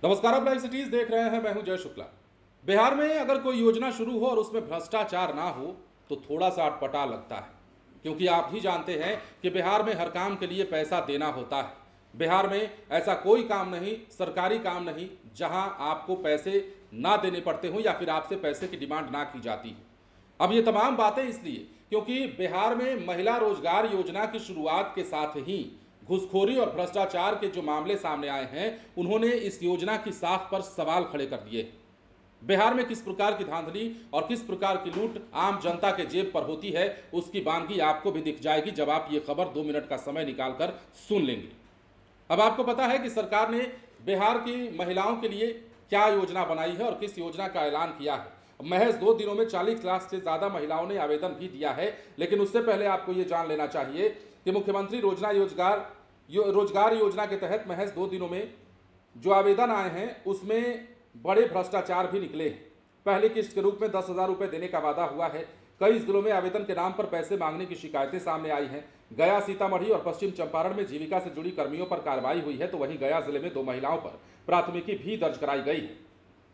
नमस्कार, आप live cities देख रहे हैं। मैं हूं जय शुक्ला। बिहार में अगर कोई योजना शुरू हो और उसमें भ्रष्टाचार ना हो तो थोड़ा सा अटपटा लगता है, क्योंकि आप भी जानते हैं कि बिहार में हर काम के लिए पैसा देना होता है। बिहार में ऐसा कोई काम नहीं, सरकारी काम नहीं, जहां आपको पैसे ना देने पड़ते हों या फिर आपसे पैसे की डिमांड ना की जाती हो। अब ये तमाम बातें इसलिए क्योंकि बिहार में महिला रोजगार योजना की शुरुआत के साथ ही घूसखोरी और भ्रष्टाचार के जो मामले सामने आए हैं, उन्होंने इस योजना की साख पर सवाल खड़े कर दिए। बिहार में किस प्रकार की धांधली और किस प्रकार की लूट आम जनता के जेब पर होती है, उसकी बानगी आपको भी दिख जाएगी जब आप ये खबर 2 मिनट का समय निकालकर सुन लेंगे। अब आपको पता है कि सरकार ने बिहार की महिलाओं के लिए क्या योजना बनाई है और किस योजना का ऐलान किया है। महज 2 दिनों में 40 लाख से ज्यादा महिलाओं ने आवेदन भी दिया है, लेकिन उससे पहले आपको ये जान लेना चाहिए कि मुख्यमंत्री रोजगार योजना के तहत महज 2 दिनों में जो आवेदन आए हैं उसमें बड़े भ्रष्टाचार भी निकले हैं। पहली किस्त के रूप में 10,000 रुपये देने का वादा हुआ है। कई जिलों में आवेदन के नाम पर पैसे मांगने की शिकायतें सामने आई हैं। गया, सीतामढ़ी और पश्चिम चंपारण में जीविका से जुड़ी कर्मियों पर कार्रवाई हुई है, तो वहीं गया जिले में 2 महिलाओं पर प्राथमिकी भी दर्ज कराई गई है।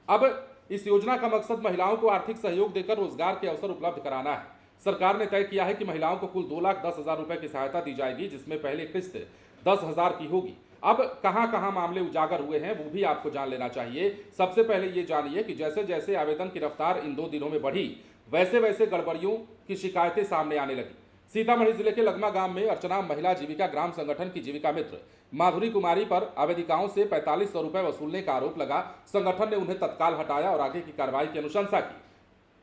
अब इस योजना का मकसद महिलाओं को आर्थिक सहयोग देकर रोजगार के अवसर उपलब्ध कराना है। सरकार ने तय किया है कि महिलाओं को कुल 2,10,000 रुपए की सहायता दी जाएगी, जिसमें पहली किस्त 10,000 की होगी। अब कहां कहां मामले उजागर हुए हैं वो भी आपको जान लेना चाहिए। सबसे पहले ये जानिए कि जैसे जैसे आवेदन की रफ्तार इन 2 दिनों में बढ़ी, वैसे वैसे गड़बड़ियों की शिकायतें सामने आने लगी। सीतामढ़ी जिले के लगमा गांव में अर्चना महिला जीविका ग्राम संगठन की जीविका मित्र माधुरी कुमारी पर आवेदिकाओं से 4500 रुपए वसूलने का आरोप लगा। संगठन ने उन्हें तत्काल हटाया और आगे की कार्रवाई की अनुशंसा की।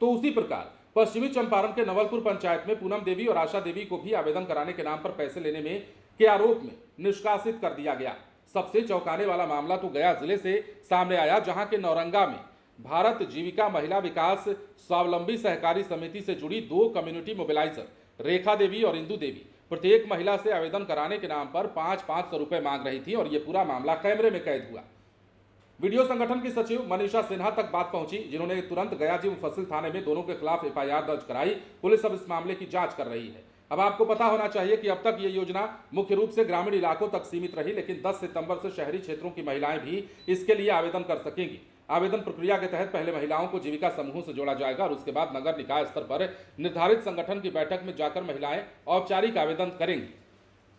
तो उसी प्रकार पश्चिमी चंपारण के नवलपुर पंचायत में पूनम देवी और आशा देवी को भी आवेदन कराने के नाम पर पैसे लेने में के आरोप में निष्कासित कर दिया गया। सबसे चौंकाने वाला मामला तो गया जिले से सामने आया, जहां के नौरंगा में भारत जीविका महिला विकास स्वावलंबी सहकारी समिति से जुड़ी 2 कम्युनिटी मोबिलाइजर रेखा देवी और इंदु देवी प्रत्येक महिला से आवेदन कराने के नाम पर 500-500 रुपए मांग रही थी और यह पूरा मामला कैमरे में कैद हुआ। वीडियो संगठन की सचिव मनीषा सिन्हा तक बात पहुंची, जिन्होंने तुरंत गयाजी मुफस्सिल थाने में दोनों के खिलाफ एफआईआर दर्ज कराई। पुलिस अब इस मामले की जांच कर रही है। अब आपको पता होना चाहिए कि अब तक ये योजना मुख्य रूप से ग्रामीण इलाकों तक सीमित रही, लेकिन 10 सितंबर से शहरी क्षेत्रों की महिलाएं भी इसके लिए आवेदन कर सकेंगी। आवेदन प्रक्रिया के तहत पहले महिलाओं को जीविका समूह से जोड़ा जाएगा और उसके बाद नगर निकाय स्तर पर निर्धारित संगठन की बैठक में जाकर महिलाएं औपचारिक आवेदन करेंगी।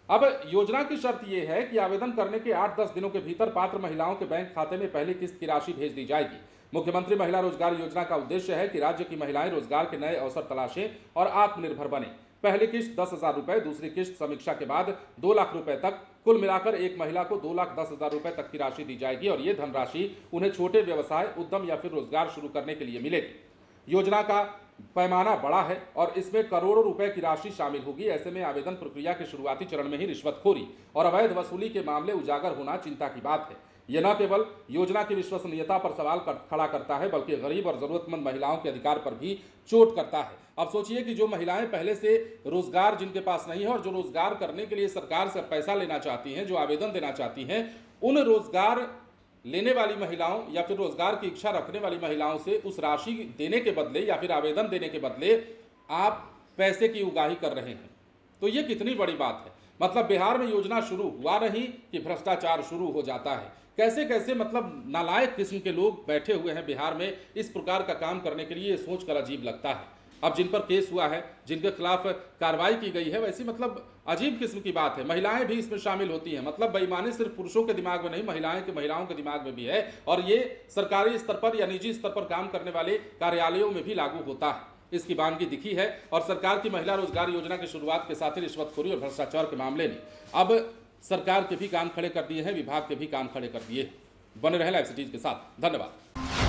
अब योजना की शर्त यह है कि आवेदन करने के 8-10 दिनों के भीतर पात्र महिलाओं के बैंक खाते में पहली किस्त की राशि भेज दी जाएगी। मुख्यमंत्री महिला रोजगार योजना का उद्देश्य है कि राज्य की महिलाएं रोजगार के नए अवसर तलाशें और आत्मनिर्भर बने। पहली किस्त 10,000 रुपए, दूसरी किस्त समीक्षा के बाद 2 लाख रुपए तक, कुल मिलाकर एक महिला को 2,10,000 रुपए तक की राशि दी जाएगी और ये धनराशि उन्हें छोटे व्यवसाय, उद्यम या फिर रोजगार शुरू करने के लिए मिलेगी। योजना का पैमाना बड़ा है और इसमें करोड़ों रुपए की राशि शामिल होगी। ऐसे में आवेदन प्रक्रिया के शुरुआती चरण में ही रिश्वतखोरी और अवैध वसूली के मामले उजागर होना चिंता की बात है। यह न केवल योजना की विश्वसनीयता पर सवाल खड़ा करता है, बल्कि गरीब और जरूरतमंद महिलाओं के अधिकार पर भी चोट करता है। अब सोचिए कि जो महिलाएं पहले से रोजगार जिनके पास नहीं है और जो रोजगार करने के लिए सरकार से पैसा लेना चाहती हैं, जो आवेदन देना चाहती हैं, उन रोजगार लेने वाली महिलाओं या फिर रोजगार की इच्छा रखने वाली महिलाओं से उस राशि देने के बदले या फिर आवेदन देने के बदले आप पैसे की उगाही कर रहे हैं। तो ये कितनी बड़ी बात है। मतलब बिहार में योजना शुरू हुआ नहीं कि भ्रष्टाचार शुरू हो जाता है। कैसे कैसे मतलब नालायक किस्म के लोग बैठे हुए हैं बिहार में इस प्रकार का काम करने के लिए, सोचकर अजीब लगता है। अब जिन पर केस हुआ है, जिनके खिलाफ कार्रवाई की गई है, वैसी मतलब अजीब किस्म की बात है। महिलाएं भी इसमें शामिल होती हैं। मतलब बेईमानी सिर्फ पुरुषों के दिमाग में नहीं, महिलाओं के दिमाग में भी है और ये सरकारी स्तर पर या निजी स्तर पर काम करने वाले कार्यालयों में भी लागू होता है। इसकी बानगी दिखी है और सरकार की महिला रोजगार योजना की शुरुआत के साथ ही रिश्वतखोरी और भ्रष्टाचार के मामले ने अब सरकार के भी कान खड़े कर दिए हैं, विभाग के भी कान खड़े कर दिए। बने रहे लाइव सिटीज के साथ। धन्यवाद।